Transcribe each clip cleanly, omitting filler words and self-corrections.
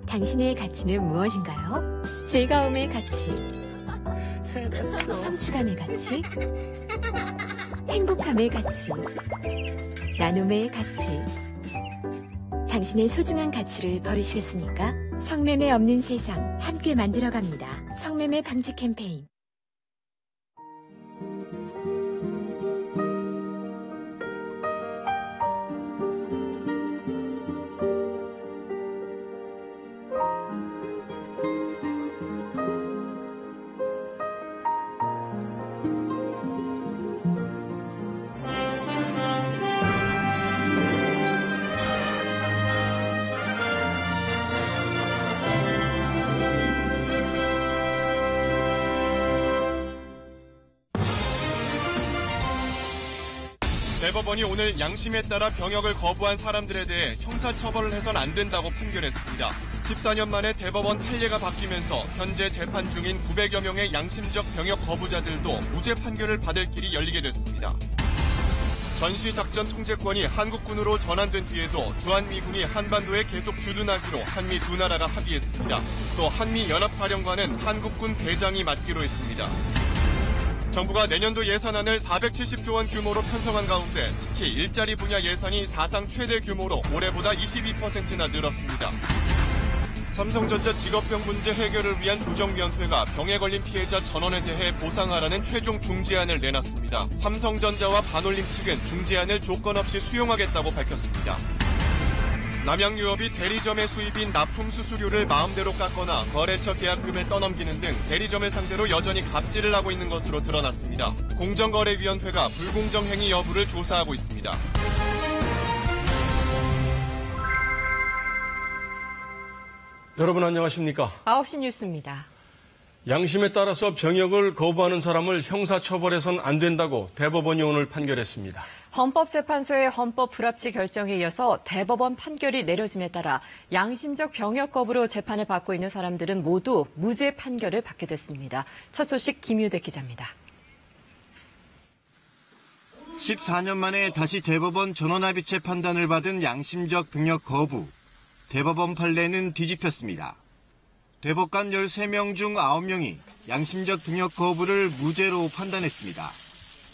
당신의 가치는 무엇인가요? 즐거움의 가치, 성취감의 가치, 행복함의 가치, 나눔의 가치. 당신의 소중한 가치를 버리시겠습니까? 성매매 없는 세상 함께 만들어갑니다. 성매매 방지 캠페인. 대법원이 오늘 양심에 따라 병역을 거부한 사람들에 대해 형사처벌을 해선 안 된다고 판결했습니다. 14년 만에 대법원 판례가 바뀌면서 현재 재판 중인 900여 명의 양심적 병역 거부자들도 무죄 판결을 받을 길이 열리게 됐습니다. 전시작전 통제권이 한국군으로 전환된 뒤에도 주한미군이 한반도에 계속 주둔하기로 한미 두 나라가 합의했습니다. 또 한미연합사령관은 한국군 대장이 맡기로 했습니다. 정부가 내년도 예산안을 470조 원 규모로 편성한 가운데 특히 일자리 분야 예산이 사상 최대 규모로 올해보다 22%나 늘었습니다. 삼성전자 직업병 문제 해결을 위한 조정위원회가 병에 걸린 피해자 전원에 대해 보상하라는 최종 중재안을 내놨습니다. 삼성전자와 반올림 측은 중재안을 조건 없이 수용하겠다고 밝혔습니다. 남양유업이 대리점의 수입인 납품 수수료를 마음대로 깎거나 거래처 계약금을 떠넘기는 등 대리점을 상대로 여전히 갑질을 하고 있는 것으로 드러났습니다. 공정거래위원회가 불공정 행위 여부를 조사하고 있습니다. 여러분 안녕하십니까? 9시 뉴스입니다. 양심에 따라서 병역을 거부하는 사람을 형사처벌해선 안 된다고 대법원이 오늘 판결했습니다. 헌법재판소의 헌법 불합치 결정에 이어서 대법원 판결이 내려짐에 따라 양심적 병역 거부로 재판을 받고 있는 사람들은 모두 무죄 판결을 받게 됐습니다. 첫 소식 김유대 기자입니다. 14년 만에 다시 대법원 전원합의체 판단을 받은 양심적 병역 거부. 대법원 판례는 뒤집혔습니다. 대법관 13명 중 9명이 양심적 병역 거부를 무죄로 판단했습니다.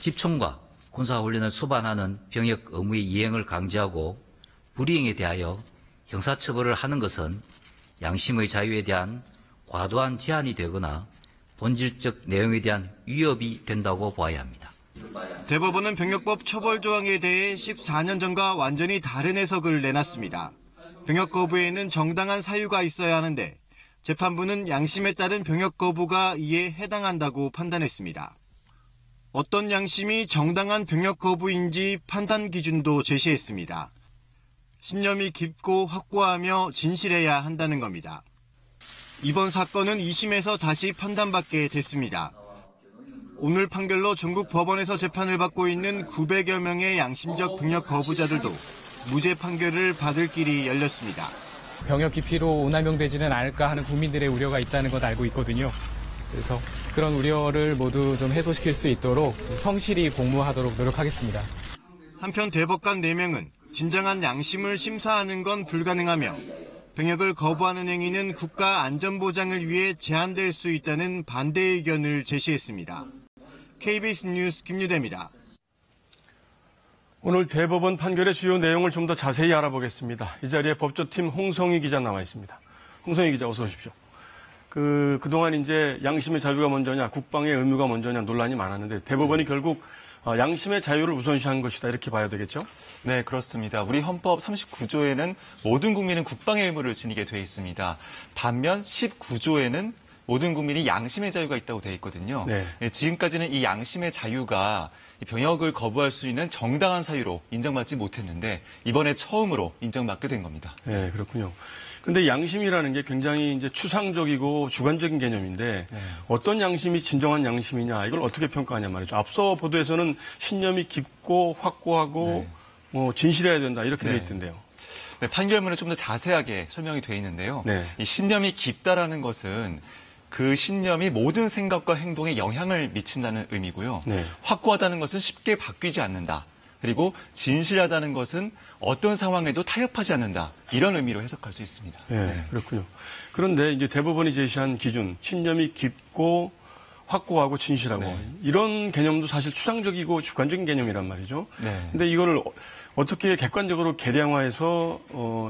집총과 군사훈련을 수반하는 병역 의무의 이행을 강제하고 불이행에 대하여 형사처벌을 하는 것은 양심의 자유에 대한 과도한 제한이 되거나 본질적 내용에 대한 위협이 된다고 봐야 합니다. 대법원은 병역법 처벌 조항에 대해 14년 전과 완전히 다른 해석을 내놨습니다. 병역 거부에는 정당한 사유가 있어야 하는데 재판부는 양심에 따른 병역 거부가 이에 해당한다고 판단했습니다. 어떤 양심이 정당한 병역 거부인지 판단 기준도 제시했습니다. 신념이 깊고 확고하며 진실해야 한다는 겁니다. 이번 사건은 2심에서 다시 판단받게 됐습니다. 오늘 판결로 전국 법원에서 재판을 받고 있는 900여 명의 양심적 병역 거부자들도 무죄 판결을 받을 길이 열렸습니다. 병역 기피로 오남용되지는 않을까 하는 국민들의 우려가 있다는 것 알고 있거든요. 그래서 그런 우려를 모두 좀 해소시킬 수 있도록 성실히 공무하도록 노력하겠습니다. 한편 대법관 4명은 진정한 양심을 심사하는 건 불가능하며 병역을 거부하는 행위는 국가 안전보장을 위해 제한될 수 있다는 반대 의견을 제시했습니다. KBS 뉴스 김유대입니다. 오늘 대법원 판결의 주요 내용을 좀 더 자세히 알아보겠습니다. 이 자리에 법조팀 홍성희 기자 나와 있습니다. 홍성희 기자 어서 오십시오. 그동안 이제 양심의 자유가 먼저냐, 국방의 의무가 먼저냐 논란이 많았는데 대법원이 결국 양심의 자유를 우선시한 것이다 이렇게 봐야 되겠죠? 네, 그렇습니다. 우리 헌법 39조에는 모든 국민은 국방의 의무를 지니게 돼 있습니다. 반면 19조에는 모든 국민이 양심의 자유가 있다고 돼 있거든요. 네. 지금까지는 이 양심의 자유가 병역을 거부할 수 있는 정당한 사유로 인정받지 못했는데 이번에 처음으로 인정받게 된 겁니다. 네, 그렇군요. 근데 양심이라는 게 굉장히 이제 추상적이고 주관적인 개념인데 어떤 양심이 진정한 양심이냐 이걸 어떻게 평가하냐 말이죠. 앞서 보도에서는 신념이 깊고 확고하고 진실해야 된다 이렇게 돼 있던데요. 네, 판결문에 좀 더 자세하게 설명이 돼 있는데요. 네. 이 신념이 깊다라는 것은 그 신념이 모든 생각과 행동에 영향을 미친다는 의미고요. 네. 확고하다는 것은 쉽게 바뀌지 않는다. 그리고 진실하다는 것은 어떤 상황에도 타협하지 않는다. 이런 의미로 해석할 수 있습니다. 네, 그렇군요. 그런데 이제 대법원이 제시한 기준, 신념이 깊고 확고하고 진실하고 네. 이런 개념도 사실 추상적이고 주관적인 개념이란 말이죠. 네. 근데 이거를 어떻게 객관적으로 계량화해서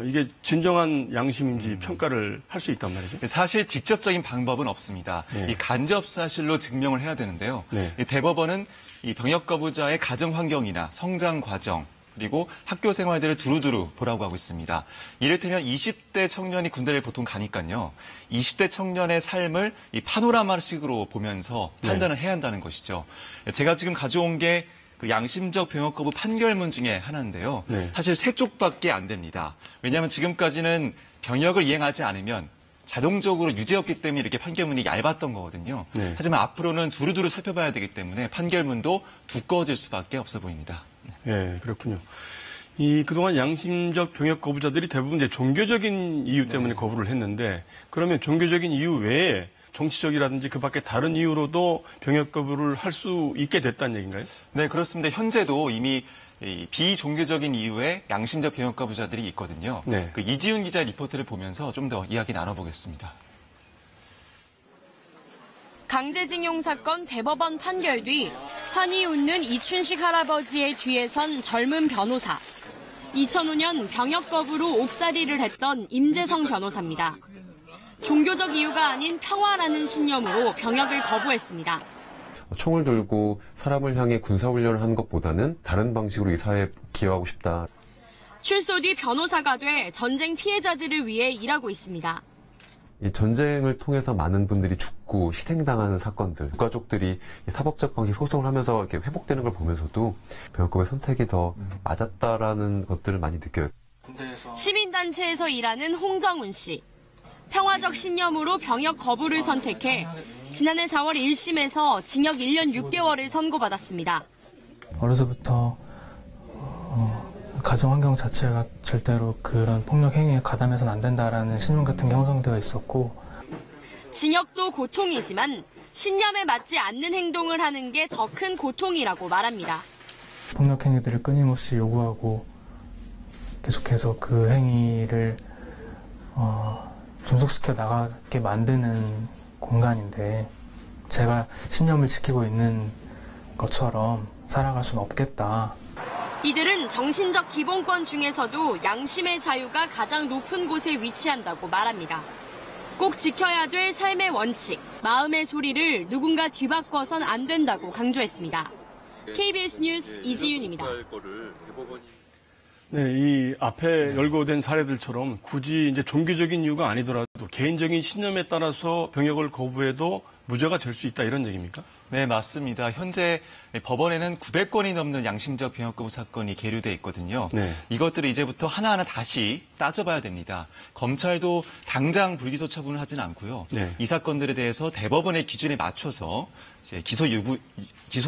이게 진정한 양심인지 평가를 할 수 있단 말이죠. 사실 직접적인 방법은 없습니다. 네. 이 간접 사실로 증명을 해야 되는데요. 네. 이 대법원은 이 병역 거부자의 가정 환경이나 성장 과정 그리고 학교 생활들을 두루두루 보라고 하고 있습니다. 이를테면 20대 청년이 군대를 보통 가니까요. 20대 청년의 삶을 이 파노라마식으로 보면서 판단을 해야 한다는 것이죠. 제가 지금 가져온 게 그 양심적 병역 거부 판결문 중에 하나인데요. 네. 사실 3쪽밖에 안 됩니다. 왜냐하면 지금까지는 병역을 이행하지 않으면 자동적으로 유죄였기 때문에 이렇게 판결문이 얇았던 거거든요. 네. 하지만 앞으로는 두루두루 살펴봐야 되기 때문에 판결문도 두꺼워질 수밖에 없어 보입니다. 네, 그렇군요. 그동안 양심적 병역 거부자들이 대부분 이제 종교적인 이유 때문에 거부를 했는데 그러면 종교적인 이유 외에 정치적이라든지 그 밖에 다른 이유로도 병역 거부를 할 수 있게 됐다는 얘기인가요? 네, 그렇습니다. 현재도 이미 이 비종교적인 이유의 양심적 병역 거부자들이 있거든요. 네. 그 이지훈 기자의 리포트를 보면서 좀 더 이야기 나눠보겠습니다. 강제징용 사건 대법원 판결 뒤 환히 웃는 이춘식 할아버지의 뒤에 선 젊은 변호사. 2005년 병역 거부로 옥살이를 했던 임재성 변호사입니다. 종교적 이유가 아닌 평화라는 신념으로 병역을 거부했습니다. 총을 들고 사람을 향해 군사훈련을 하는 것보다는 다른 방식으로 이 사회에 기여하고 싶다. 출소 뒤 변호사가 돼 전쟁 피해자들을 위해 일하고 있습니다. 이 전쟁을 통해서 많은 분들이 죽고 희생당하는 사건들, 유가족들이 사법적 방식 소송을 하면서 이렇게 회복되는 걸 보면서도 병역거부의 선택이 더 맞았다라는 것들을 많이 느껴요. 시민단체에서 일하는 홍정훈 씨. 평화적 신념으로 병역 거부를 선택해 지난해 4월 1심에서 징역 1년 6개월을 선고받았습니다. 어려서부터 가정 환경 자체가 절대로 그런 폭력 행위에 가담해서는 안 된다라는 신념 같은 게 형성되어 있었고 징역도 고통이지만 신념에 맞지 않는 행동을 하는 게 더 큰 고통이라고 말합니다. 폭력 행위들을 끊임없이 요구하고 계속해서 그 행위를 종속시켜 나가게 만드는 공간인데 제가 신념을 지키고 있는 것처럼 살아갈 수는 없겠다. 이들은 정신적 기본권 중에서도 양심의 자유가 가장 높은 곳에 위치한다고 말합니다. 꼭 지켜야 될 삶의 원칙, 마음의 소리를 누군가 뒤바꿔선 안 된다고 강조했습니다. KBS 뉴스 이지윤입니다. 네, 이 앞에 열거된 사례들처럼 굳이 이제 종교적인 이유가 아니더라도 개인적인 신념에 따라서 병역을 거부해도 무죄가 될 수 있다 이런 얘기입니까? 네, 맞습니다. 현재 법원에는 900건이 넘는 양심적 병역 거부 사건이 계류돼 있거든요. 네. 이것들을 이제부터 하나하나 다시 따져봐야 됩니다. 검찰도 당장 불기소 처분을 하지는 않고요. 네. 이 사건들에 대해서 대법원의 기준에 맞춰서 이제 기소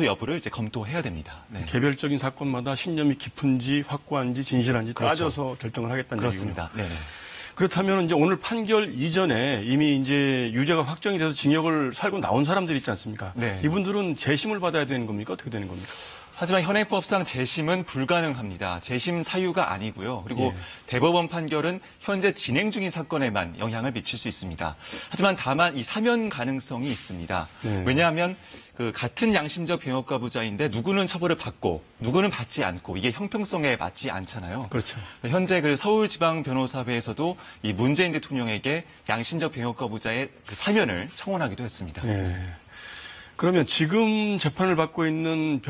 여부를 이제 검토해야 됩니다. 네. 개별적인 사건마다 신념이 깊은지 확고한지 진실한지 그렇죠. 따져서 결정을 하겠다는 그렇습니다. 얘기군요. 네. 그렇다면 이제 오늘 판결 이전에 이미 이제 유죄가 확정이 돼서 징역을 살고 나온 사람들이 있지 않습니까? 네. 이분들은 재심을 받아야 되는 겁니까? 어떻게 되는 겁니까? 하지만 현행법상 재심은 불가능합니다. 재심 사유가 아니고요. 그리고 대법원 판결은 현재 진행 중인 사건에만 영향을 미칠 수 있습니다. 하지만 다만 이 사면 가능성이 있습니다. 네. 왜냐하면 그 같은 양심적 병역 거부자인데 누구는 처벌을 받고 누구는 받지 않고 이게 형평성에 맞지 않잖아요. 그렇죠. 현재 그 서울지방변호사회에서도 이 문재인 대통령에게 양심적 병역 거부자의 그 사면을 청원하기도 했습니다. 네. 그러면 지금 재판을 받고 있는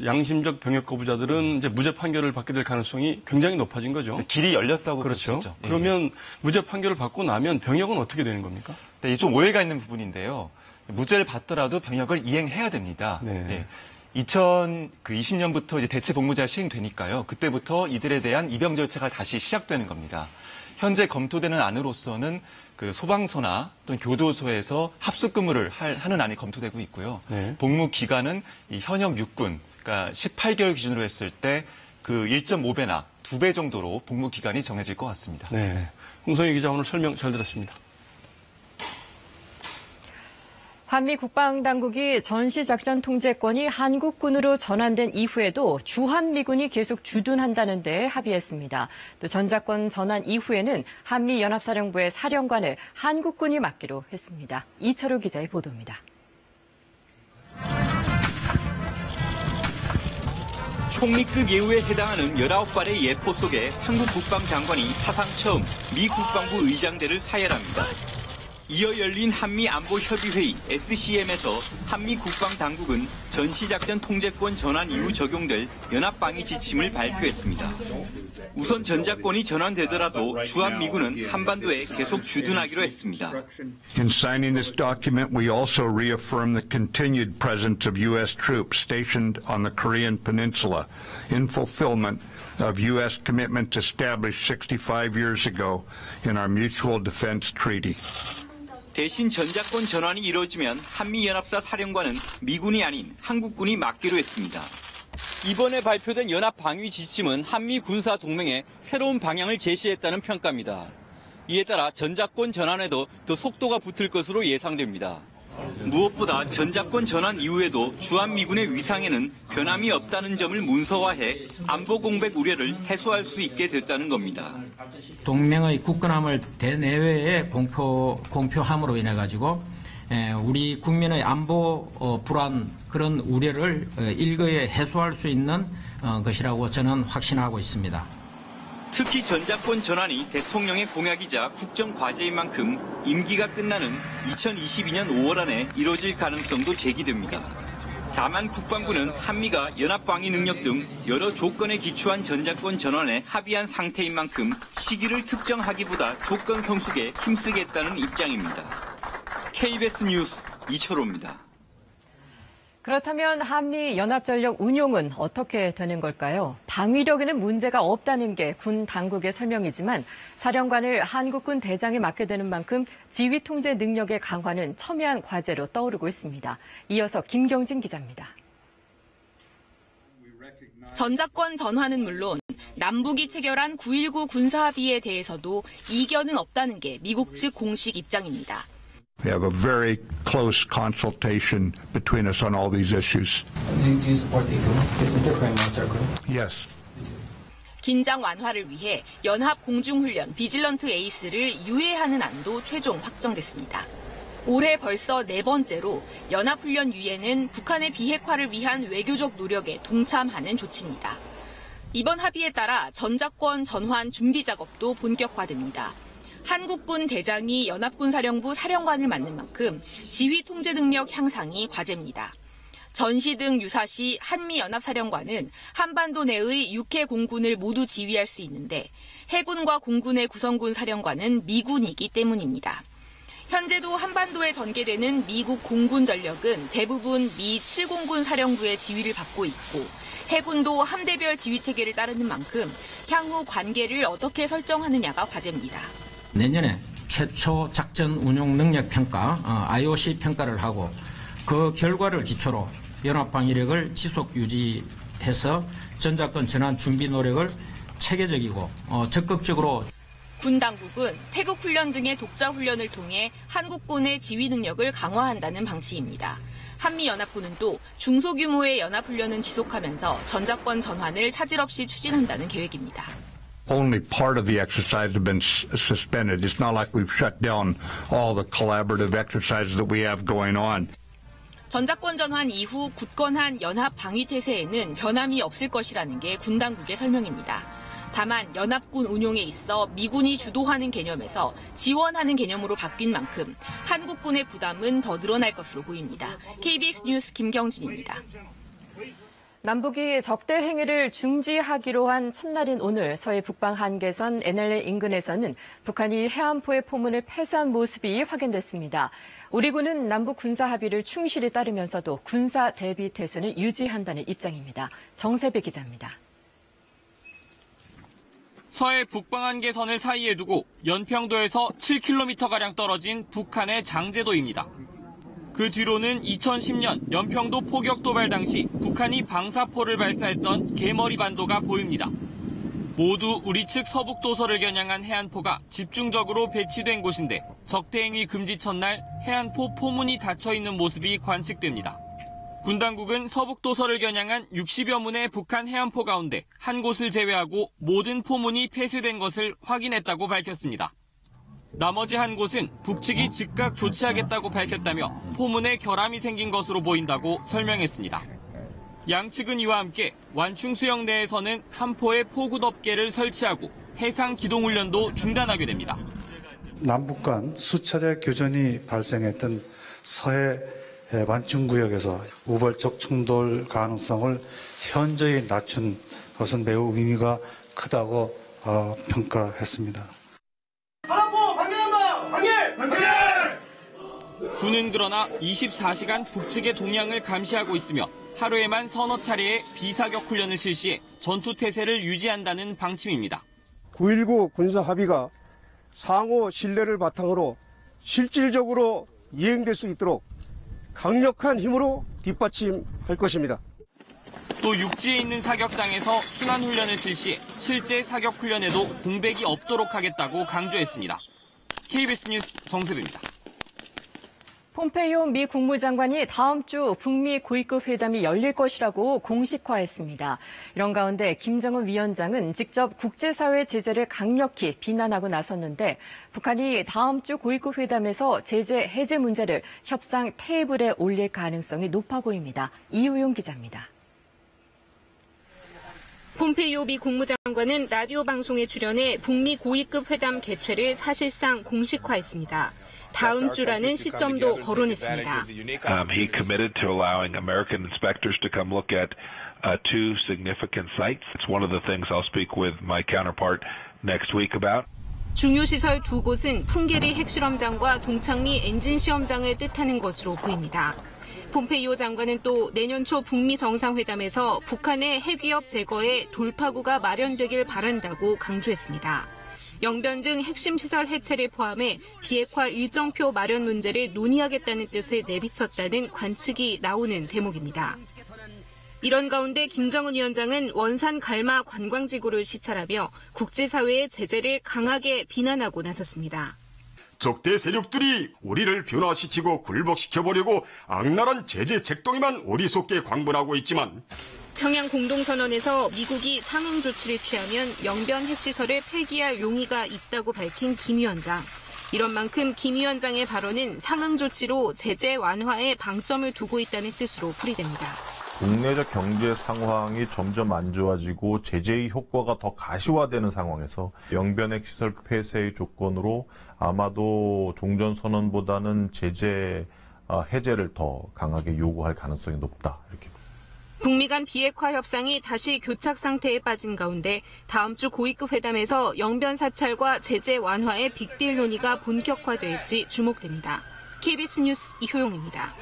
양심적 병역 거부자들은 이제 무죄 판결을 받게 될 가능성이 굉장히 높아진 거죠. 길이 열렸다고 그렇죠. 볼 수 있죠. 그러면 무죄 판결을 받고 나면 병역은 어떻게 되는 겁니까? 네, 이게 좀 오해가 있는 부분인데요. 무죄를 받더라도 병역을 이행해야 됩니다. 네. 2020년부터 이제 대체 복무제가 시행되니까요. 그때부터 이들에 대한 입영 절차가 다시 시작되는 겁니다. 현재 검토되는 안으로서는 그 소방서나 또는 교도소에서 합숙근무를 하는 안이 검토되고 있고요. 네. 복무 기간은 이 현역 육군, 그러니까 18개월 기준으로 했을 때 그 1.5배나 2배 정도로 복무 기간이 정해질 것 같습니다. 네. 홍성희 기자 오늘 설명 잘 들었습니다. 한미 국방당국이 전시작전 통제권이 한국군으로 전환된 이후에도 주한미군이 계속 주둔한다는 데 합의했습니다. 또 전작권 전환 이후에는 한미연합사령부의 사령관을 한국군이 맡기로 했습니다. 이철호 기자의 보도입니다. 총리급 예우에 해당하는 19발의 예포 속에 한국 국방장관이 사상 처음 미 국방부 의장대를 사열합니다. 이어 열린 한미안보협의회의 SCM에서 한미 국방당국은 전시작전 통제권 전환 이후 적용될 연합방위 지침을 발표했습니다. 우선 전작권이 전환되더라도 주한미군은 한반도에 계속 주둔하기로 했습니다. In signing this document, we also reaffirm the continued presence of U.S. troops stationed on the Korean Peninsula in fulfillment of U.S. commitments established 65 years ago in our Mutual Defense Treaty. 대신 전작권 전환이 이루어지면 한미연합사 사령관은 미군이 아닌 한국군이 맡기로 했습니다. 이번에 발표된 연합방위 지침은 한미 군사 동맹에 새로운 방향을 제시했다는 평가입니다. 이에 따라 전작권 전환에도 더 속도가 붙을 것으로 예상됩니다. 무엇보다 전작권 전환 이후에도 주한미군의 위상에는 변함이 없다는 점을 문서화해 안보 공백 우려를 해소할 수 있게 됐다는 겁니다. 동맹의 굳건함을 대내외에 공표함으로 인해 가지고 우리 국민의 안보 불안 그런 우려를 일거에 해소할 수 있는 것이라고 저는 확신하고 있습니다. 특히 전작권 전환이 대통령의 공약이자 국정 과제인 만큼 임기가 끝나는 2022년 5월 안에 이뤄질 가능성도 제기됩니다. 다만 국방부는 한미가 연합방위 능력 등 여러 조건에 기초한 전작권 전환에 합의한 상태인 만큼 시기를 특정하기보다 조건 성숙에 힘쓰겠다는 입장입니다. KBS 뉴스 이철호입니다. 그렇다면 한미 연합전력 운용은 어떻게 되는 걸까요? 방위력에는 문제가 없다는 게 군 당국의 설명이지만 사령관을 한국군 대장에 맡게 되는 만큼 지휘 통제 능력의 강화는 첨예한 과제로 떠오르고 있습니다. 이어서 김경진 기자입니다. 전작권 전환은 물론 남북이 체결한 9.19 군사합의에 대해서도 이견은 없다는 게 미국 측 공식 입장입니다. We have a very close consultation between us on all these issues. Do you support the agreement? Yes. 긴장 완화를 위해 연합 공중훈련 비질런트 에이스를 유예하는 안도 최종 확정됐습니다. 올해 벌써 4번째로 연합훈련 유예는 북한의 비핵화를 위한 외교적 노력에 동참하는 조치입니다. 이번 합의에 따라 전작권 전환 준비 작업도 본격화됩니다. 한국군 대장이 연합군사령부 사령관을 맡는 만큼 지휘 통제 능력 향상이 과제입니다. 전시 등 유사시 한미연합사령관은 한반도 내의 6해 공군을 모두 지휘할 수 있는데 해군과 공군의 구성군 사령관은 미군이기 때문입니다. 현재도 한반도에 전개되는 미국 공군 전력은 대부분 미 7공군 사령부의 지휘를 받고 있고 해군도 함대별 지휘체계를 따르는 만큼 향후 관계를 어떻게 설정하느냐가 과제입니다. 내년에 최초 작전 운용 능력 평가, IOC 평가를 하고 그 결과를 기초로 연합방위력을 지속 유지해서 전작권 전환 준비 노력을 체계적이고 적극적으로 군 당국은 태국 훈련 등의 독자 훈련을 통해 한국군의 지휘 능력을 강화한다는 방침입니다. 한미연합군은 또 중소규모의 연합훈련은 지속하면서 전작권 전환을 차질 없이 추진한다는 계획입니다. Only part of the exercise have been suspended. It's not like we've shut down all the collaborative exercises that we have going on. 전작권 전환 이후 굳건한 연합 방위 태세에는 변함이 없을 것이라는 게 군 당국의 설명입니다. 다만 연합군 운용에 있어 미군이 주도하는 개념에서 지원하는 개념으로 바뀐 만큼 한국군의 부담은 더 늘어날 것으로 보입니다. KBS 뉴스 김경진입니다. 남북이 적대 행위를 중지하기로 한 첫날인 오늘 서해 북방 한계선 NLL 인근에서는 북한이 해안포의 포문을 폐쇄한 모습이 확인됐습니다. 우리 군은 남북 군사 합의를 충실히 따르면서도 군사 대비 태세는 유지한다는 입장입니다. 정세배 기자입니다. 서해 북방 한계선을 사이에 두고 연평도에서 7km가량 떨어진 북한의 장제도입니다. 그 뒤로는 2010년 연평도 포격 도발 당시 북한이 방사포를 발사했던 개머리 반도가 보입니다. 모두 우리 측 서북도서를 겨냥한 해안포가 집중적으로 배치된 곳인데 적대행위 금지 첫날 해안포 포문이 닫혀있는 모습이 관측됩니다. 군 당국은 서북도서를 겨냥한 60여 문의 북한 해안포 가운데 한 곳을 제외하고 모든 포문이 폐쇄된 것을 확인했다고 밝혔습니다. 나머지 한 곳은 북측이 즉각 조치하겠다고 밝혔다며 포문에 결함이 생긴 것으로 보인다고 설명했습니다. 양측은 이와 함께 완충 수역 내에서는 한포의 포구 덮개를 설치하고 해상 기동 훈련도 중단하게 됩니다. 남북 간 수차례 교전이 발생했던 서해 완충구역에서 우발적 충돌 가능성을 현저히 낮춘 것은 매우 의미가 크다고 평가했습니다. 군은 그러나 24시간 북측의 동향을 감시하고 있으며 하루에만 서너 차례의 비사격 훈련을 실시해 전투태세를 유지한다는 방침입니다. 9.19 군사합의가 상호 신뢰를 바탕으로 실질적으로 이행될 수 있도록 강력한 힘으로 뒷받침할 것입니다. 또 육지에 있는 사격장에서 순환훈련을 실시해 실제 사격훈련에도 공백이 없도록 하겠다고 강조했습니다. KBS 뉴스 정세배입니다. 폼페이오 미 국무장관이 다음 주 북미 고위급 회담이 열릴 것이라고 공식화했습니다. 이런 가운데 김정은 위원장은 직접 국제사회 제재를 강력히 비난하고 나섰는데 북한이 다음 주 고위급 회담에서 제재 해제 문제를 협상 테이블에 올릴 가능성이 높아 보입니다. 이효용 기자입니다. 폼페이오 미 국무장관은 라디오 방송에 출연해 북미 고위급 회담 개최를 사실상 공식화했습니다. 다음 주라는 시점도 거론했습니다. He committed to allowing American inspectors to come look at two significant sites. It's one of the things I'll speak with my counterpart next week about. 중요 시설 두 곳은 풍계리 핵실험장과 동창리 엔진 시험장을 뜻하는 것으로 보입니다. 폼페이오 장관은 또 내년 초 북미 정상회담에서 북한의 핵위협 제거에 돌파구가 마련되길 바란다고 강조했습니다. 영변 등 핵심 시설 해체를 포함해 비핵화 일정표 마련 문제를 논의하겠다는 뜻을 내비쳤다는 관측이 나오는 대목입니다. 이런 가운데 김정은 위원장은 원산 갈마 관광지구를 시찰하며 국제사회의 제재를 강하게 비난하고 나섰습니다. 적대 세력들이 우리를 변화시키고 굴복시켜보려고 악랄한 제재 책동에만 어리석게 광분하고 있지만 평양 공동선언에서 미국이 상응 조치를 취하면 영변 핵시설을 폐기할 용의가 있다고 밝힌 김 위원장. 이런 만큼 김 위원장의 발언은 상응 조치로 제재 완화에 방점을 두고 있다는 뜻으로 풀이됩니다. 국내적 경제 상황이 점점 안 좋아지고 제재의 효과가 더 가시화되는 상황에서 영변 핵시설 폐쇄의 조건으로 아마도 종전선언보다는 제재 해제를 더 강하게 요구할 가능성이 높다. 이렇게. 북미 간 비핵화 협상이 다시 교착 상태에 빠진 가운데 다음 주 고위급 회담에서 영변 사찰과 제재 완화의 빅딜 논의가 본격화될지 주목됩니다. KBS 뉴스 이효용입니다.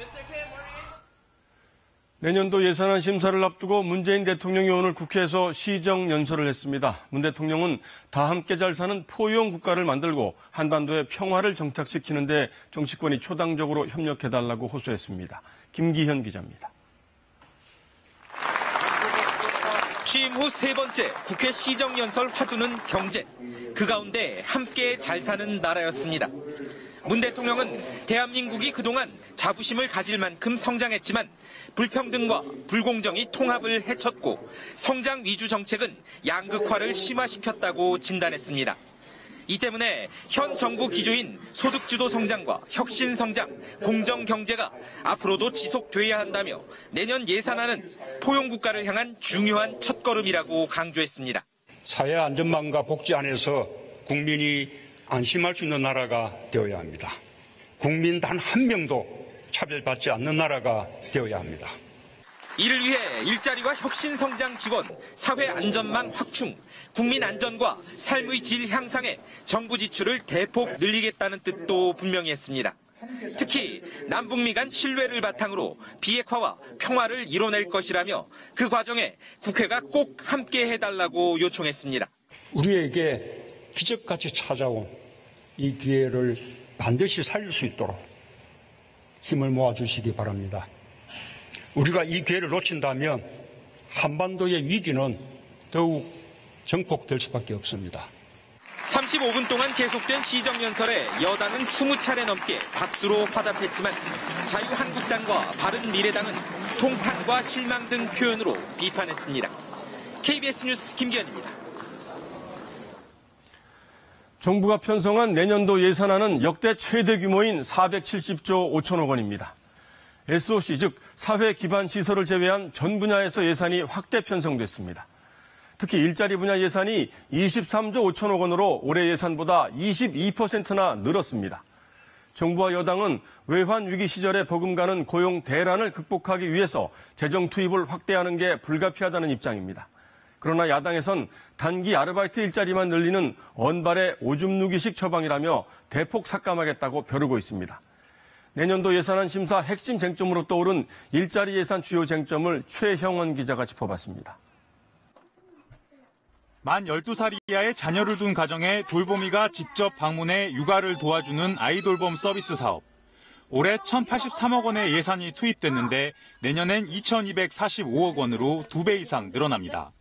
내년도 예산안 심사를 앞두고 문재인 대통령이 오늘 국회에서 시정연설을 했습니다. 문 대통령은 다 함께 잘 사는 포용 국가를 만들고 한반도의 평화를 정착시키는 데 정치권이 초당적으로 협력해달라고 호소했습니다. 김기현 기자입니다. 취임 후 세 번째 국회 시정연설 화두는 경제. 그 가운데 함께 잘 사는 나라였습니다. 문 대통령은 대한민국이 그동안 자부심을 가질 만큼 성장했지만 불평등과 불공정이 통합을 해쳤고 성장 위주 정책은 양극화를 심화시켰다고 진단했습니다. 이 때문에 현 정부 기조인 소득주도 성장과 혁신 성장, 공정 경제가 앞으로도 지속돼야 한다며 내년 예산안은 포용 국가를 향한 중요한 첫걸음이라고 강조했습니다. 사회 안전망과 복지 안에서 국민이 안심할 수 있는 나라가 되어야 합니다. 국민 단 한 명도 차별받지 않는 나라가 되어야 합니다. 이를 위해 일자리와 혁신 성장 지원, 사회 안전망 확충, 국민 안전과 삶의 질 향상에 정부 지출을 대폭 늘리겠다는 뜻도 분명히 했습니다. 특히 남북미 간 신뢰를 바탕으로 비핵화와 평화를 이뤄낼 것이라며 그 과정에 국회가 꼭 함께 해달라고 요청했습니다. 우리에게 기적같이 찾아온 이 기회를 반드시 살릴 수 있도록 힘을 모아주시기 바랍니다. 우리가 이 기회를 놓친다면 한반도의 위기는 더욱 정폭될 수밖에 없습니다. 35분 동안 계속된 시정연설에 여당은 20차례 넘게 박수로 화답했지만 자유한국당과 바른미래당은 통탄과 실망 등 표현으로 비판했습니다. KBS 뉴스 김기현입니다. 정부가 편성한 내년도 예산안은 역대 최대 규모인 470조 5천억 원입니다. SOC, 즉 사회 기반 시설을 제외한 전 분야에서 예산이 확대 편성됐습니다. 특히 일자리 분야 예산이 23조 5천억 원으로 올해 예산보다 22%나 늘었습니다. 정부와 여당은 외환 위기 시절에 버금가는 고용 대란을 극복하기 위해서 재정 투입을 확대하는 게 불가피하다는 입장입니다. 그러나 야당에선 단기 아르바이트 일자리만 늘리는 언발의 오줌 누기식 처방이라며 대폭 삭감하겠다고 벼르고 있습니다. 내년도 예산안 심사 핵심 쟁점으로 떠오른 일자리 예산 주요 쟁점을 최형원 기자가 짚어봤습니다. 만 12살 이하의 자녀를 둔 가정에 돌보미가 직접 방문해 육아를 도와주는 아이돌봄 서비스 사업. 올해 1,083억 원의 예산이 투입됐는데 내년엔 2,245억 원으로 2배 이상 늘어납니다.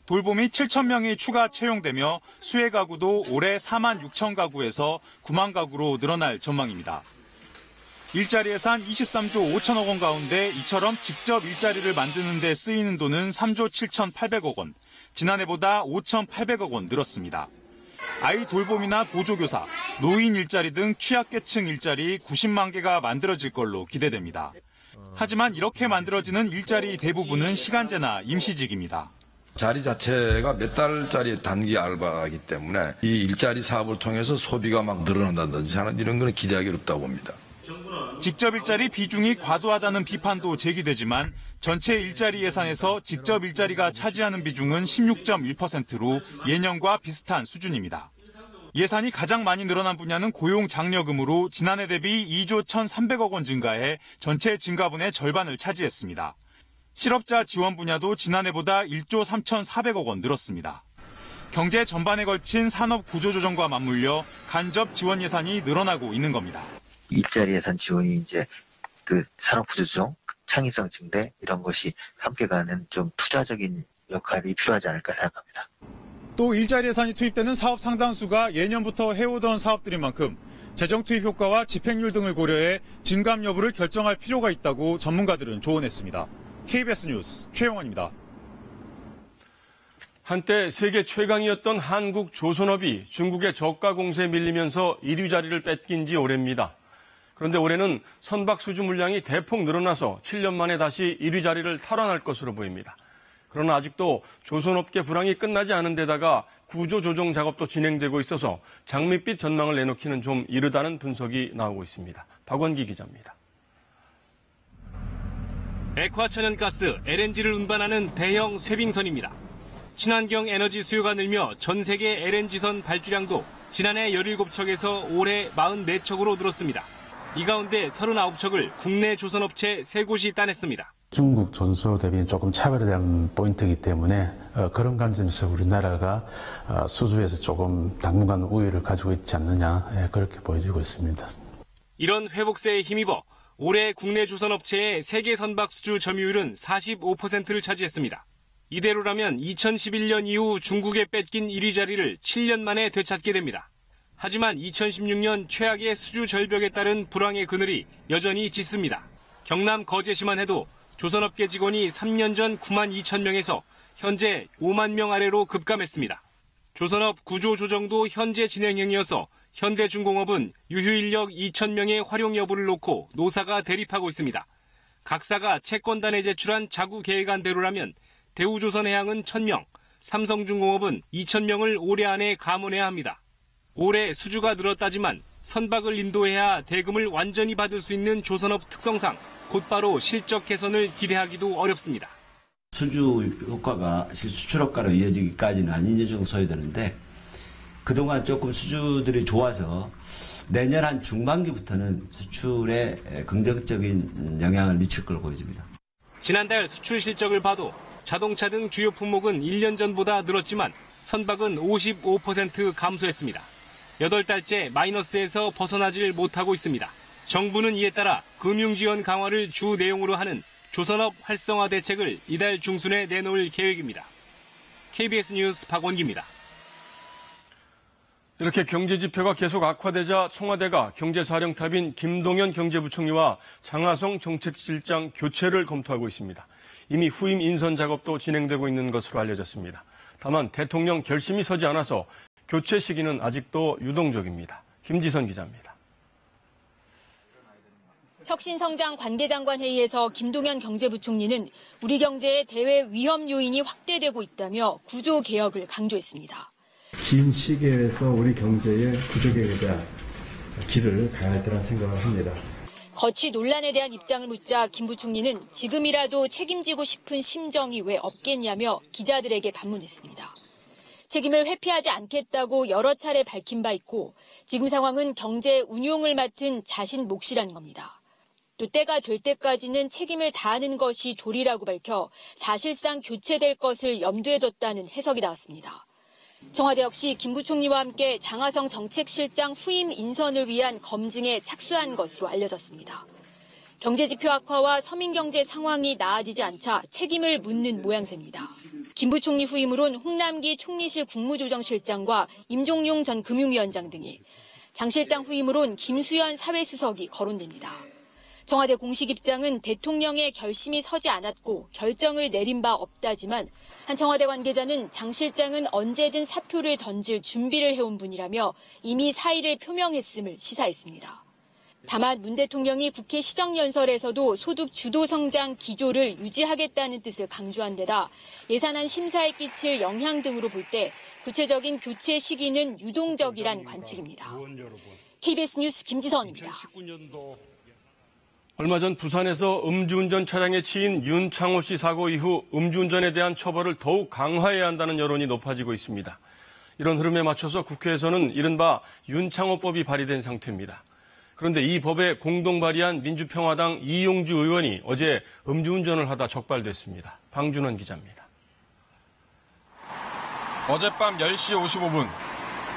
돌봄이 7천 명이 추가 채용되며 수혜 가구도 올해 4만 6천 가구에서 9만 가구로 늘어날 전망입니다. 일자리 예산 23조 5천억 원 가운데 이처럼 직접 일자리를 만드는 데 쓰이는 돈은 3조 7,800억 원. 지난해보다 5,800억 원 늘었습니다. 아이 돌봄이나 보조교사, 노인 일자리 등 취약계층 일자리 90만 개가 만들어질 걸로 기대됩니다. 하지만 이렇게 만들어지는 일자리 대부분은 시간제나 임시직입니다. 자리 자체가 몇 달짜리 단기 알바이기 때문에 이 일자리 사업을 통해서 소비가 막 늘어난다든지 하는 이런 거는 기대하기 어렵다고 봅니다. 직접 일자리 비중이 과도하다는 비판도 제기되지만 전체 일자리 예산에서 직접 일자리가 차지하는 비중은 16.1%로 예년과 비슷한 수준입니다. 예산이 가장 많이 늘어난 분야는 고용 장려금으로 지난해 대비 2조 1,300억 원 증가해 전체 증가분의 절반을 차지했습니다. 실업자 지원 분야도 지난해보다 1조 3,400억 원 늘었습니다. 경제 전반에 걸친 산업 구조조정과 맞물려 간접 지원 예산이 늘어나고 있는 겁니다. 일자리 예산 지원이 이제 그 산업 구조조정, 창의성 증대 이런 것이 함께 가는 좀 투자적인 역할이 필요하지 않을까 생각합니다. 또 일자리 예산이 투입되는 사업 상당수가 예년부터 해오던 사업들인 만큼 재정 투입 효과와 집행률 등을 고려해 증감 여부를 결정할 필요가 있다고 전문가들은 조언했습니다. KBS 뉴스 최영원입니다. 한때 세계 최강이었던 한국 조선업이 중국의 저가 공세에 밀리면서 1위 자리를 뺏긴 지 오래입니다. 그런데 올해는 선박 수주 물량이 대폭 늘어나서 7년 만에 다시 1위 자리를 탈환할 것으로 보입니다. 그러나 아직도 조선업계 불황이 끝나지 않은 데다가 구조조정 작업도 진행되고 있어서 장밋빛 전망을 내놓기는 좀 이르다는 분석이 나오고 있습니다. 박원기 기자입니다. 액화천연가스 LNG를 운반하는 대형 쇄빙선입니다. 친환경 에너지 수요가 늘며 전 세계 LNG선 발주량도 지난해 17척에서 올해 44척으로 늘었습니다. 이 가운데 39척을 국내 조선업체 3곳이 따냈습니다. 중국 전수 대비 조금 차별화된 포인트이기 때문에 그런 관점에서 우리나라가 수주에서 조금 당분간 우위를 가지고 있지 않느냐 그렇게 보여지고 있습니다. 이런 회복세에 힘입어 올해 국내 조선업체의 세계 선박 수주 점유율은 45%를 차지했습니다. 이대로라면 2011년 이후 중국에 뺏긴 1위 자리를 7년 만에 되찾게 됩니다. 하지만 2016년 최악의 수주 절벽에 따른 불황의 그늘이 여전히 짙습니다. 경남 거제시만 해도 조선업계 직원이 3년 전 9만 2천 명에서 현재 5만 명 아래로 급감했습니다. 조선업 구조 조정도 현재 진행형이어서 현대중공업은 유휴인력 2천 명의 활용 여부를 놓고 노사가 대립하고 있습니다. 각사가 채권단에 제출한 자구 계획안대로라면 대우조선해양은 1,000명, 삼성중공업은 2,000명을 올해 안에 감원해야 합니다. 올해 수주가 늘었다지만 선박을 인도해야 대금을 완전히 받을 수 있는 조선업 특성상 곧바로 실적 개선을 기대하기도 어렵습니다. 수주 효과가 수출 효과로 이어지기까지는 한 2년 정도 소요되는데 그동안 조금 수주들이 좋아서 내년 한 중반기부터는 수출에 긍정적인 영향을 미칠 걸로 보여집니다. 지난달 수출 실적을 봐도 자동차 등 주요 품목은 1년 전보다 늘었지만 선박은 55% 감소했습니다. 8달째 마이너스에서 벗어나질 못하고 있습니다. 정부는 이에 따라 금융지원 강화를 주 내용으로 하는 조선업 활성화 대책을 이달 중순에 내놓을 계획입니다. KBS 뉴스 박원기입니다. 이렇게 경제 지표가 계속 악화되자 청와대가 경제사령탑인 김동연 경제부총리와 장하성 정책실장 교체를 검토하고 있습니다. 이미 후임 인선 작업도 진행되고 있는 것으로 알려졌습니다. 다만 대통령 결심이 서지 않아서 교체 시기는 아직도 유동적입니다. 김지선 기자입니다. 혁신성장 관계장관 회의에서 김동연 경제부총리는 우리 경제의 대외 위험 요인이 확대되고 있다며 구조 개혁을 강조했습니다. 긴 시기에서 우리 경제의 구조 개혁에 대한 길을 가야 할 거란 생각을 합니다. 거취 논란에 대한 입장을 묻자 김 부총리는 지금이라도 책임지고 싶은 심정이 왜 없겠냐며 기자들에게 반문했습니다. 책임을 회피하지 않겠다고 여러 차례 밝힌 바 있고 지금 상황은 경제 운용을 맡은 자신 몫이라는 겁니다. 또 때가 될 때까지는 책임을 다하는 것이 도리라고 밝혀 사실상 교체될 것을 염두에 뒀다는 해석이 나왔습니다. 청와대 역시 김 부총리와 함께 장하성 정책실장 후임 인선을 위한 검증에 착수한 것으로 알려졌습니다. 경제지표 악화와 서민경제 상황이 나아지지 않자 책임을 묻는 모양새입니다. 김 부총리 후임으론 홍남기 총리실 국무조정실장과 임종용 전 금융위원장 등이, 장 실장 후임으론 김수현 사회수석이 거론됩니다. 청와대 공식 입장은 대통령의 결심이 서지 않았고 결정을 내린 바 없다지만 한 청와대 관계자는 장 실장은 언제든 사표를 던질 준비를 해온 분이라며 이미 사의를 표명했음을 시사했습니다. 다만 문 대통령이 국회 시정연설에서도 소득 주도 성장 기조를 유지하겠다는 뜻을 강조한 데다 예산안 심사에 끼칠 영향 등으로 볼 때 구체적인 교체 시기는 유동적이란 관측입니다. KBS 뉴스 김지선입니다. 얼마 전 부산에서 음주운전 차량에 치인 윤창호 씨 사고 이후 음주운전에 대한 처벌을 더욱 강화해야 한다는 여론이 높아지고 있습니다. 이런 흐름에 맞춰서 국회에서는 이른바 윤창호법이 발의된 상태입니다. 그런데 이 법에 공동 발의한 민주평화당 이용주 의원이 어제 음주운전을 하다 적발됐습니다. 방준원 기자입니다. 어젯밤 10시 55분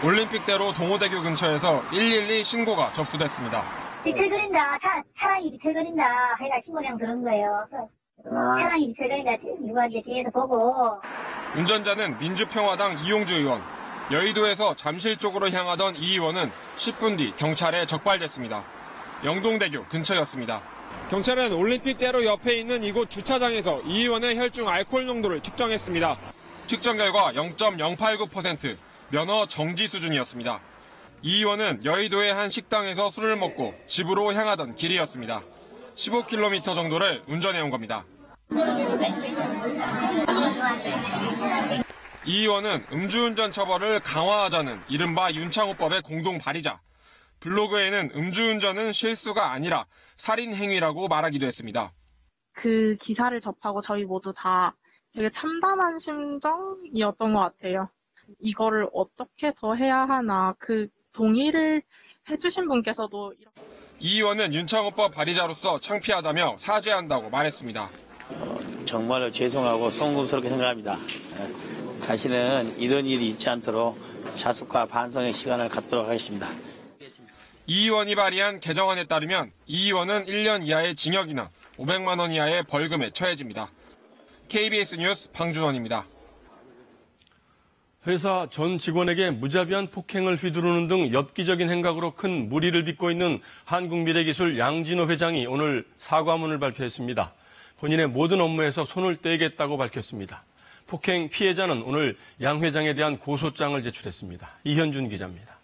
올림픽대로 동호대교 근처에서 112 신고가 접수됐습니다. 비틀거린다. 차량이 비틀거린다. 하여간 신고장 들은 거예요. 차량이 비틀거린다. 누가 이제 뒤에서 보고. 운전자는 민주평화당 이용주 의원. 여의도에서 잠실 쪽으로 향하던 이 의원은 10분 뒤 경찰에 적발됐습니다. 영동대교 근처였습니다. 경찰은 올림픽대로 옆에 있는 이곳 주차장에서 이 의원의 혈중 알코올 농도를 측정했습니다. 측정 결과 0.089%, 면허 정지 수준이었습니다. 이 의원은 여의도의 한 식당에서 술을 먹고 집으로 향하던 길이었습니다. 15km 정도를 운전해온 겁니다. 이 의원은 음주운전 처벌을 강화하자는 이른바 윤창호법의 공동 발의자. 블로그에는 음주운전은 실수가 아니라 살인 행위라고 말하기도 했습니다. 그 기사를 접하고 저희 모두 다 되게 참담한 심정이었던 것 같아요. 이거를 어떻게 더 해야 하나, 그 동의를 해주신 분께서도. 이 의원은 윤창호법 발의자로서 창피하다며 사죄한다고 말했습니다. 정말로 죄송하고 송구스럽게 생각합니다. 다시는 이런 일이 있지 않도록 자숙과 반성의 시간을 갖도록 하겠습니다. 이 의원이 발의한 개정안에 따르면 이 의원은 1년 이하의 징역이나 500만 원 이하의 벌금에 처해집니다. KBS 뉴스 방준원입니다. 회사 전 직원에게 무자비한 폭행을 휘두르는 등 엽기적인 행각으로 큰 물의를 빚고 있는 한국미래기술 양진호 회장이 오늘 사과문을 발표했습니다. 본인의 모든 업무에서 손을 떼겠다고 밝혔습니다. 폭행 피해자는 오늘 양 회장에 대한 고소장을 제출했습니다. 이현준 기자입니다.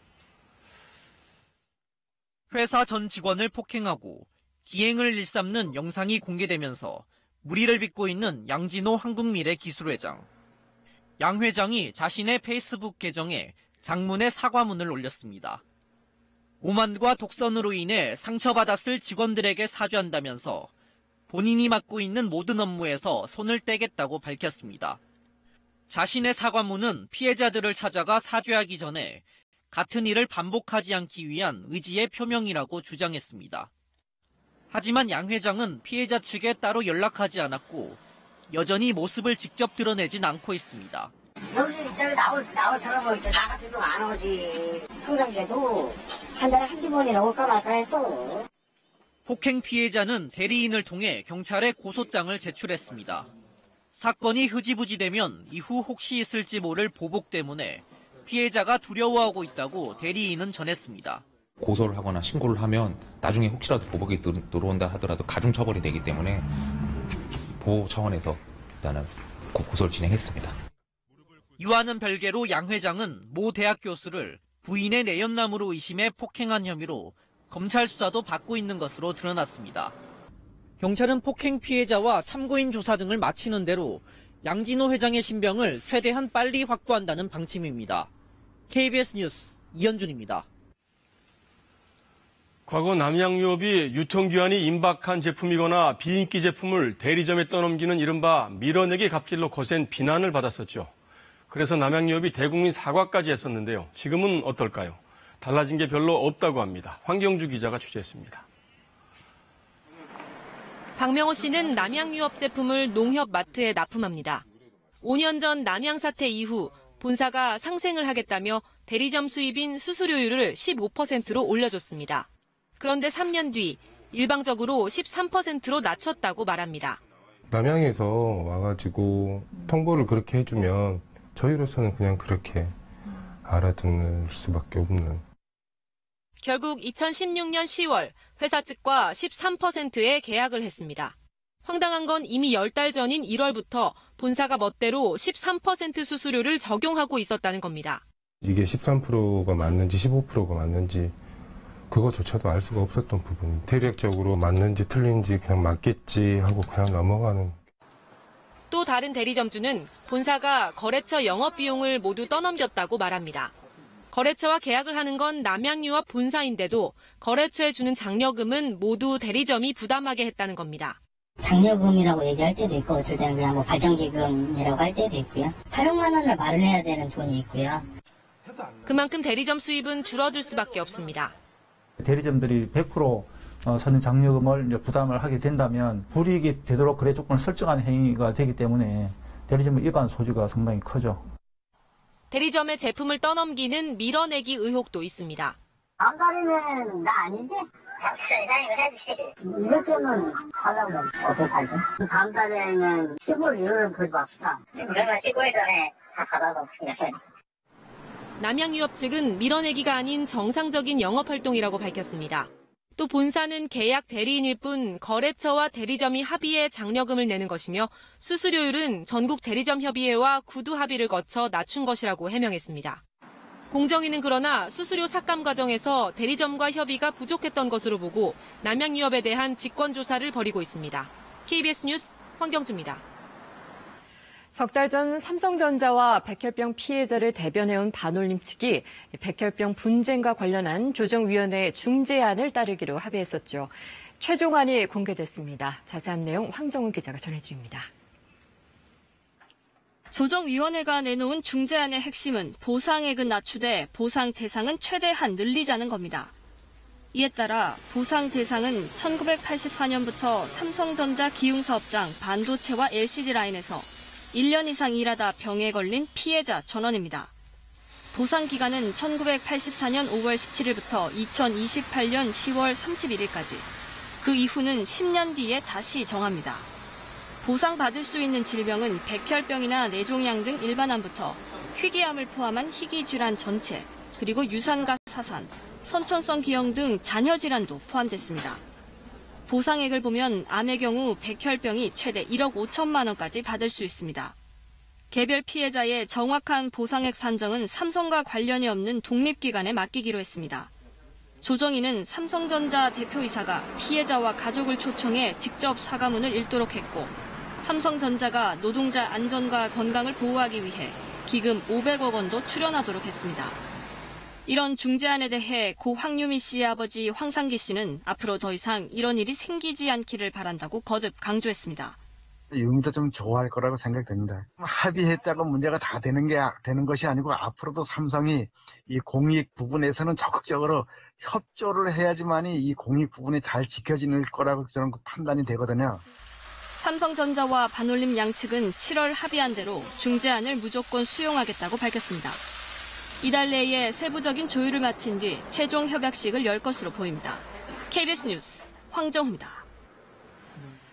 회사 전 직원을 폭행하고 기행을 일삼는 영상이 공개되면서 물의를 빚고 있는 양진호 한국미래기술회장. 양 회장이 자신의 페이스북 계정에 장문의 사과문을 올렸습니다. 오만과 독선으로 인해 상처받았을 직원들에게 사죄한다면서 본인이 맡고 있는 모든 업무에서 손을 떼겠다고 밝혔습니다. 자신의 사과문은 피해자들을 찾아가 사죄하기 전에 같은 일을 반복하지 않기 위한 의지의 표명이라고 주장했습니다. 하지만 양 회장은 피해자 측에 따로 연락하지 않았고 여전히 모습을 직접 드러내진 않고 있습니다. 여기 저기 나올 사람은 나같이도 안 오지. 항상 걔도 한 달에 한두 번이나 올까 말까 했어. 폭행 피해자는 대리인을 통해 경찰에 고소장을 제출했습니다. 사건이 흐지부지되면 이후 혹시 있을지 모를 보복 때문에 피해자가 두려워하고 있다고 대리인은 전했습니다. 고소를 하거나 신고를 하면 나중에 혹시라도 보복이 들어온다 하더라도 가중처벌이 되기 때문에 보호 차원에서 일단은 고소를 진행했습니다. 이와는 별개로 양 회장은 모 대학 교수를 부인의 내연남으로 의심해 폭행한 혐의로 검찰 수사도 받고 있는 것으로 드러났습니다. 경찰은 폭행 피해자와 참고인 조사 등을 마치는 대로 양진호 회장의 신병을 최대한 빨리 확보한다는 방침입니다. KBS 뉴스 이현준입니다. 과거 남양유업이 유통기한이 임박한 제품이거나 비인기 제품을 대리점에 떠넘기는 이른바 밀어내기 갑질로 거센 비난을 받았었죠. 그래서 남양유업이 대국민 사과까지 했었는데요. 지금은 어떨까요? 달라진 게 별로 없다고 합니다. 황경주 기자가 취재했습니다. 박명호 씨는 남양유업 제품을 농협 마트에 납품합니다. 5년 전 남양 사태 이후 본사가 상생을 하겠다며 대리점 수입인 수수료율을 15%로 올려줬습니다. 그런데 3년 뒤 일방적으로 13%로 낮췄다고 말합니다. 남양에서 와가지고 통보를 그렇게 해주면 저희로서는 그냥 그렇게 알아듣을 수밖에 없는. 결국 2016년 10월 회사 측과 13%의 계약을 했습니다. 황당한 건 이미 10달 전인 1월부터 본사가 멋대로 13% 수수료를 적용하고 있었다는 겁니다. 이게 13%가 맞는지 15%가 맞는지 그거조차도 알 수가 없었던 부분. 대략적으로 맞는지 틀린지 그냥 맞겠지 하고 그냥 넘어가는. 또 다른 대리점주는 본사가 거래처 영업비용을 모두 떠넘겼다고 말합니다. 거래처와 계약을 하는 건 남양유업 본사인데도 거래처에 주는 장려금은 모두 대리점이 부담하게 했다는 겁니다. 장려금이라고 얘기할 때도 있고 어쩔 때는 그냥 뭐 발전기금이라고 할 때도 있고요. 800만 원을 말을 해야 되는 돈이 있고요. 그만큼 대리점 수입은 줄어들 수밖에 없습니다. 대리점들이 100% 서는 장려금을 부담을 하게 된다면 불이익이 되도록 거래 조건을 설정하는 행위가 되기 때문에 대리점 위반 소지가 상당히 크죠. 대리점의 제품을 떠넘기는 밀어내기 의혹도 있습니다. 다음 달에는 나 아닌데? 이상이고 해야지. 이렇게는 하려면 어떻게 하죠? 다음 달에는 15일 이후를 보지 맙시다. 그러면 15일 전에 다 받아놓습니다. 남양유업 측은 밀어내기가 아닌 정상적인 영업활동이라고 밝혔습니다. 또 본사는 계약 대리인일 뿐 거래처와 대리점이 합의해 장려금을 내는 것이며 수수료율은 전국 대리점 협의회와 구두 합의를 거쳐 낮춘 것이라고 해명했습니다. 공정위는 그러나 수수료 삭감 과정에서 대리점과 협의가 부족했던 것으로 보고 남양유업에 대한 직권조사를 벌이고 있습니다. KBS 뉴스 황경주입니다. 석 달 전 삼성전자와 백혈병 피해자를 대변해온 반올림 측이 백혈병 분쟁과 관련한 조정위원회 중재안을 따르기로 합의했었죠. 최종안이 공개됐습니다. 자세한 내용 황정훈 기자가 전해드립니다. 조정위원회가 내놓은 중재안의 핵심은 보상액은 낮추되 보상 대상은 최대한 늘리자는 겁니다. 이에 따라 보상 대상은 1984년부터 삼성전자 기흥사업장 반도체와 LCD 라인에서 1년 이상 일하다 병에 걸린 피해자 전원입니다. 보상 기간은 1984년 5월 17일부터 2028년 10월 31일까지. 그 이후는 10년 뒤에 다시 정합니다. 보상받을 수 있는 질병은 백혈병이나 뇌종양 등 일반암부터 희귀암을 포함한 희귀질환 전체, 그리고 유산과 사산, 선천성 기형 등 자녀 질환도 포함됐습니다. 보상액을 보면 암의 경우 백혈병이 최대 1억 5천만 원까지 받을 수 있습니다. 개별 피해자의 정확한 보상액 산정은 삼성과 관련이 없는 독립기관에 맡기기로 했습니다. 조정위는 삼성전자 대표이사가 피해자와 가족을 초청해 직접 사과문을 읽도록 했고, 삼성전자가 노동자 안전과 건강을 보호하기 위해 기금 500억 원도 출연하도록 했습니다. 이런 중재안에 대해 고 황유미 씨의 아버지 황상기 씨는 앞으로 더 이상 이런 일이 생기지 않기를 바란다고 거듭 강조했습니다. 유미도 좀 좋아할 거라고 생각됩니다. 합의했다고 문제가 다 되는 것이 아니고 앞으로도 삼성이 이 공익 부분에서는 적극적으로 협조를 해야지만이 이 공익 부분이 잘 지켜지는 거라고 저는 판단이 되거든요. 삼성전자와 반올림 양측은 7월 합의한 대로 중재안을 무조건 수용하겠다고 밝혔습니다. 이달 내에 세부적인 조율을 마친 뒤 최종 협약식을 열 것으로 보입니다. KBS 뉴스 황정호입니다.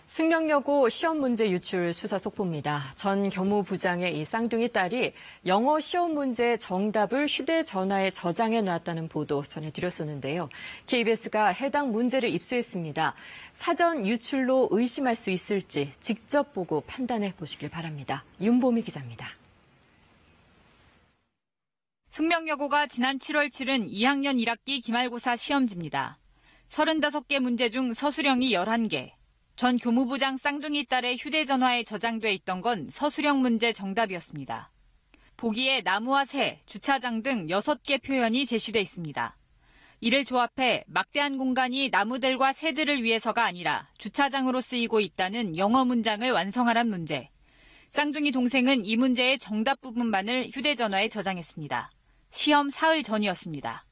숙명여고 시험 문제 유출 수사 속보입니다. 전 교무부장의 이 쌍둥이 딸이 영어 시험 문제 정답을 휴대전화에 저장해 놨다는 보도 전해드렸었는데요. KBS가 해당 문제를 입수했습니다. 사전 유출로 의심할 수 있을지 직접 보고 판단해 보시길 바랍니다. 윤보미 기자입니다. 숙명여고가 지난 7월 치른 2학년 1학기 기말고사 시험지입니다. 35개 문제 중 서술형이 11개. 전 교무부장 쌍둥이 딸의 휴대전화에 저장돼 있던 건 서술형 문제 정답이었습니다. 보기에 나무와 새, 주차장 등 6개 표현이 제시돼 있습니다. 이를 조합해 막대한 공간이 나무들과 새들을 위해서가 아니라 주차장으로 쓰이고 있다는 영어 문장을 완성하란 문제. 쌍둥이 동생은 이 문제의 정답 부분만을 휴대전화에 저장했습니다. 시험 사흘 전이었습니다.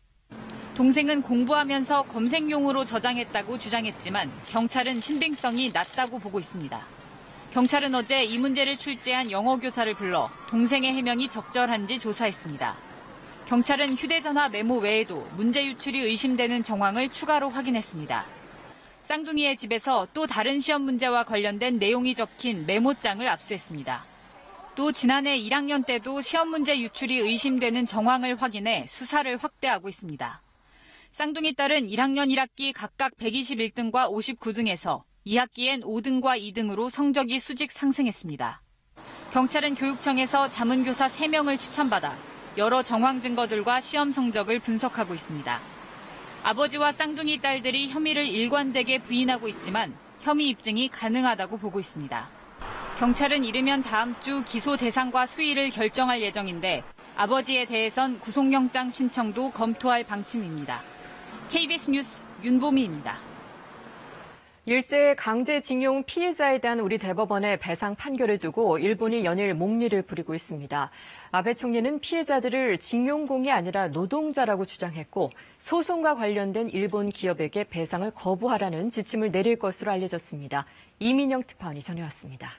동생은 공부하면서 검색용으로 저장했다고 주장했지만 경찰은 신빙성이 낮다고 보고 있습니다. 경찰은 어제 이 문제를 출제한 영어 교사를 불러 동생의 해명이 적절한지 조사했습니다. 경찰은 휴대전화 메모 외에도 문제 유출이 의심되는 정황을 추가로 확인했습니다. 쌍둥이의 집에서 또 다른 시험 문제와 관련된 내용이 적힌 메모장을 압수했습니다. 또 지난해 1학년 때도 시험 문제 유출이 의심되는 정황을 확인해 수사를 확대하고 있습니다. 쌍둥이 딸은 1학년 1학기 각각 121등과 59등에서 2학기엔 5등과 2등으로 성적이 수직 상승했습니다. 경찰은 교육청에서 자문교사 3명을 추천받아 여러 정황 증거들과 시험 성적을 분석하고 있습니다. 아버지와 쌍둥이 딸들이 혐의를 일관되게 부인하고 있지만 혐의 입증이 가능하다고 보고 있습니다. 경찰은 이르면 다음 주 기소 대상과 수위를 결정할 예정인데 아버지에 대해선 구속영장 신청도 검토할 방침입니다. KBS 뉴스 윤보미입니다. 일제 강제징용 피해자에 대한 우리 대법원의 배상 판결을 두고 일본이 연일 목리를 부리고 있습니다. 아베 총리는 피해자들을 징용공이 아니라 노동자라고 주장했고 소송과 관련된 일본 기업에게 배상을 거부하라는 지침을 내릴 것으로 알려졌습니다. 이민영 특파원이 전해왔습니다.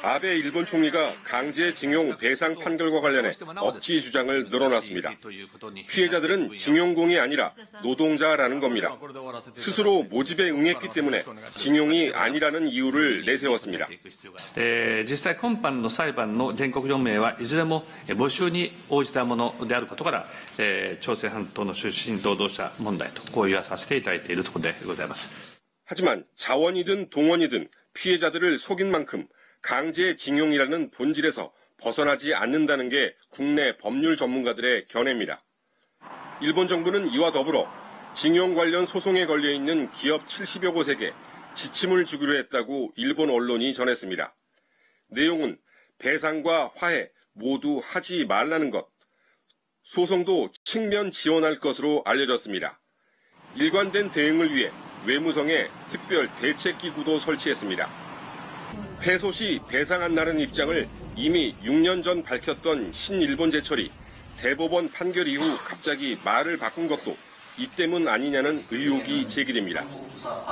아베 일본 총리가 강제징용 배상 판결과 관련해 억지 주장을 늘어놨습니다. 피해자들은 징용공이 아니라 노동자라는 겁니다. 스스로 모집에 응했기 때문에 징용이 아니라는 이유를 내세웠습니다. 実際今般の裁判の原告条明はいずれも募集に応じたものであることから、朝鮮半島の出身労働者問題とこう言わさせていただいているところでございます。 하지만 자원이든 동원이든 피해자들을 속인 만큼 강제징용이라는 본질에서 벗어나지 않는다는 게 국내 법률 전문가들의 견해입니다. 일본 정부는 이와 더불어 징용 관련 소송에 걸려있는 기업 70여 곳에게 지침을 주기로 했다고 일본 언론이 전했습니다. 내용은 배상과 화해 모두 하지 말라는 것, 소송도 측면 지원할 것으로 알려졌습니다. 일관된 대응을 위해 외무성에 특별 대책기구도 설치했습니다. 패소 시 배상한다는 입장을 이미 6년 전 밝혔던 신일본제철이 대법원 판결 이후 갑자기 말을 바꾼 것도 이 때문 아니냐는 의혹이 제기됩니다.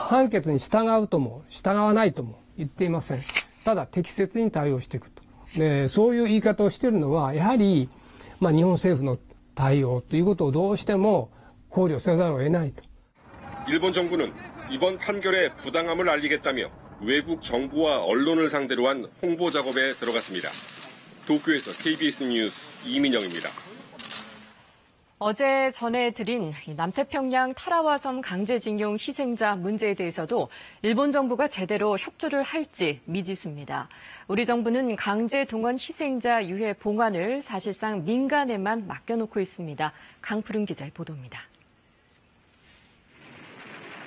判決に従うとも従わないとも言っていません。ただ適切に対応していくと。で、そういう言い方をしているのはやはり日本政府の対応ということをどうしても考慮せざるを得ないと。 일본 정부는 이번 판결에 부당함을 알리겠다며 외국 정부와 언론을 상대로 한 홍보 작업에 들어갔습니다. 도쿄에서 KBS 뉴스 이민영입니다. 어제 전해드린 남태평양 타라와섬 강제징용 희생자 문제에 대해서도 일본 정부가 제대로 협조를 할지 미지수입니다. 우리 정부는 강제 동원 희생자 유해 봉환을 사실상 민간에만 맡겨놓고 있습니다. 강푸른 기자의 보도입니다.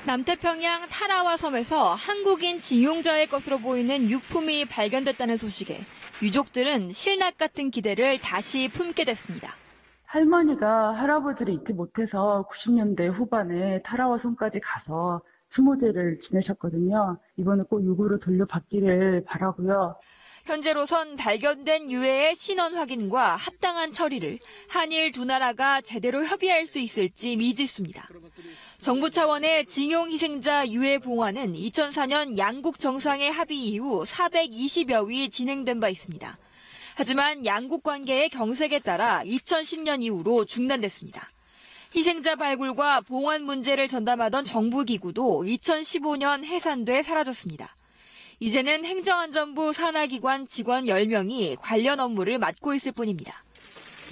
남태평양 타라와 섬에서 한국인 징용자의 것으로 보이는 유품이 발견됐다는 소식에 유족들은 실낱 같은 기대를 다시 품게 됐습니다. 할머니가 할아버지를 잊지 못해서 90년대 후반에 타라와 섬까지 가서 추모제를 지내셨거든요. 이번에 꼭 유구로 돌려받기를 바라고요. 현재로선 발견된 유해의 신원 확인과 합당한 처리를 한일 두 나라가 제대로 협의할 수 있을지 미지수입니다. 정부 차원의 징용 희생자 유해 봉환은 2004년 양국 정상의 합의 이후 420여 위 진행된 바 있습니다. 하지만 양국 관계의 경색에 따라 2010년 이후로 중단됐습니다. 희생자 발굴과 봉환 문제를 전담하던 정부기구도 2015년 해산돼 사라졌습니다. 이제는 행정안전부 산하기관 직원 10명이 관련 업무를 맡고 있을 뿐입니다.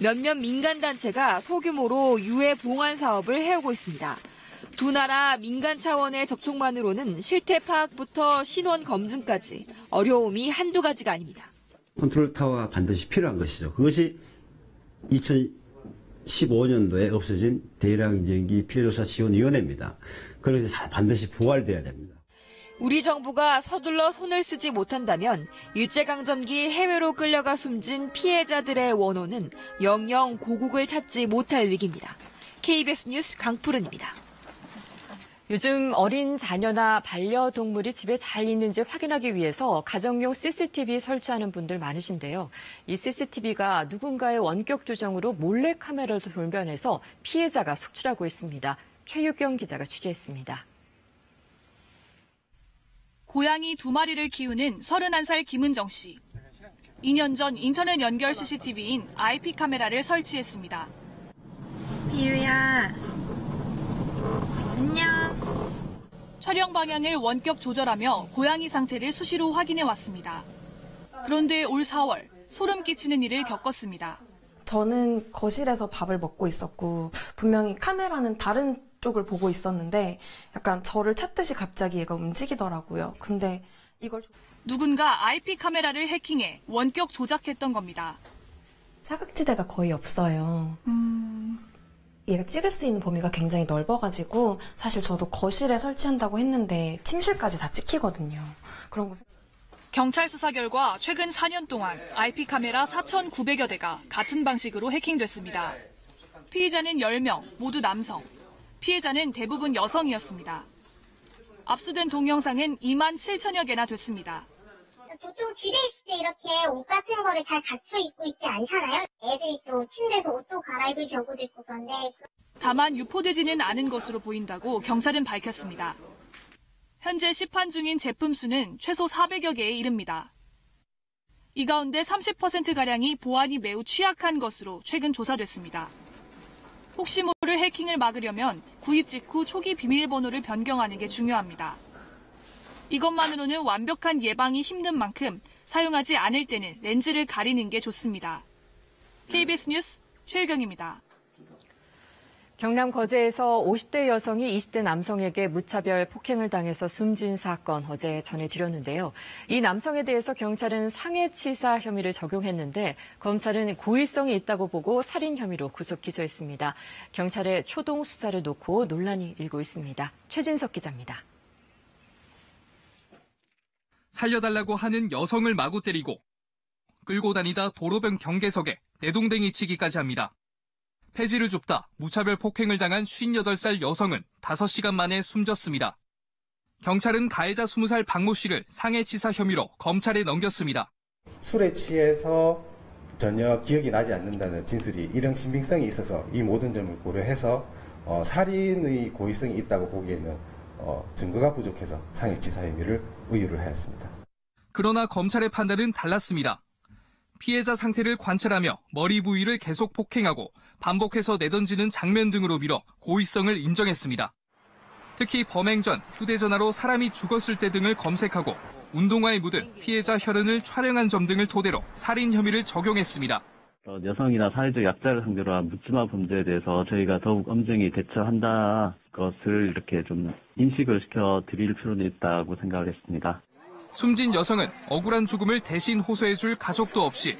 몇몇 민간단체가 소규모로 유해 봉환 사업을 해오고 있습니다. 두 나라 민간 차원의 접촉만으로는 실태 파악부터 신원 검증까지 어려움이 한두 가지가 아닙니다. 컨트롤 타워가 반드시 필요한 것이죠. 그것이 2015년도에 없어진 대량인증기 피해조사지원위원회입니다. 그래서 반드시 부활돼야 됩니다. 우리 정부가 서둘러 손을 쓰지 못한다면 일제강점기 해외로 끌려가 숨진 피해자들의 원호는 영영 고국을 찾지 못할 위기입니다. KBS 뉴스 강푸른입니다. 요즘 어린 자녀나 반려동물이 집에 잘 있는지 확인하기 위해서 가정용 CCTV 설치하는 분들 많으신데요. 이 CCTV가 누군가의 원격 조정으로 몰래카메라로 돌변해서 피해자가 속출하고 있습니다. 최유경 기자가 취재했습니다. 고양이 2마리를 키우는 31살 김은정 씨. 2년 전 인터넷 연결 CCTV인 IP 카메라를 설치했습니다. 비유야, 안녕. 촬영 방향을 원격 조절하며 고양이 상태를 수시로 확인해 왔습니다. 그런데 올 4월 소름 끼치는 일을 겪었습니다. 저는 거실에서 밥을 먹고 있었고 분명히 카메라는 다른 쪽을 보고 있었는데 약간 저를 찾듯이 갑자기 얘가 움직이더라고요. 근데 이걸 누군가 IP 카메라를 해킹해 원격 조작했던 겁니다. 사각지대가 거의 없어요. 얘가 찍을 수 있는 범위가 굉장히 넓어가지고 사실 저도 거실에 설치한다고 했는데 침실까지 다 찍히거든요. 그런 거. 경찰 수사 결과 최근 4년 동안 IP 카메라 4,900여 대가 같은 방식으로 해킹됐습니다. 피의자는 10명, 모두 남성. 피해자는 대부분 여성이었습니다. 압수된 동영상은 2만 7천여 개나 됐습니다. 보통 집에 있을 때 이렇게 옷 같은 거를 잘 갖춰 입고 있지 않잖아요. 애들이 또 침대에서 옷도 갈아입을 경우도 있고 그런데. 다만 유포되지는 않은 것으로 보인다고 경찰은 밝혔습니다. 현재 시판 중인 제품 수는 최소 400여 개에 이릅니다. 이 가운데 30%가량이 보안이 매우 취약한 것으로 최근 조사됐습니다. 혹시 모를 해킹을 막으려면 구입 직후 초기 비밀번호를 변경하는 게 중요합니다. 이것만으로는 완벽한 예방이 힘든 만큼 사용하지 않을 때는 렌즈를 가리는 게 좋습니다. KBS 뉴스 최유경입니다. 경남 거제에서 50대 여성이 20대 남성에게 무차별 폭행을 당해서 숨진 사건 어제 전해드렸는데요. 이 남성에 대해서 경찰은 상해치사 혐의를 적용했는데 검찰은 고의성이 있다고 보고 살인 혐의로 구속 기소했습니다. 경찰의 초동 수사를 놓고 논란이 일고 있습니다. 최진석 기자입니다. 살려달라고 하는 여성을 마구 때리고 끌고 다니다 도로변 경계석에 내동댕이 치기까지 합니다. 폐지를 줍다 무차별 폭행을 당한 58살 여성은 5시간 만에 숨졌습니다. 경찰은 가해자 20살 박모 씨를 상해치사 혐의로 검찰에 넘겼습니다. 술에 취해서 전혀 기억이 나지 않는다는 진술이 이런 신빙성이 있어서 이 모든 점을 고려해서 살인의 고의성이 있다고 보기에는 증거가 부족해서 상해치사 혐의를 의유를 하였습니다. 그러나 검찰의 판단은 달랐습니다. 피해자 상태를 관찰하며 머리 부위를 계속 폭행하고 반복해서 내던지는 장면 등으로 미뤄 고의성을 인정했습니다. 특히 범행 전 휴대전화로 사람이 죽었을 때 등을 검색하고 운동화에 묻은 피해자 혈흔을 촬영한 점 등을 토대로 살인 혐의를 적용했습니다. 여성이나 사회적 약자를 상대로 한 묻지마 범죄에 대해서 저희가 더욱 엄정히 대처한다 것을 이렇게 좀 인식을 시켜드릴 필요는 있다고 생각을 했습니다. 숨진 여성은 억울한 죽음을 대신 호소해줄 가족도 없이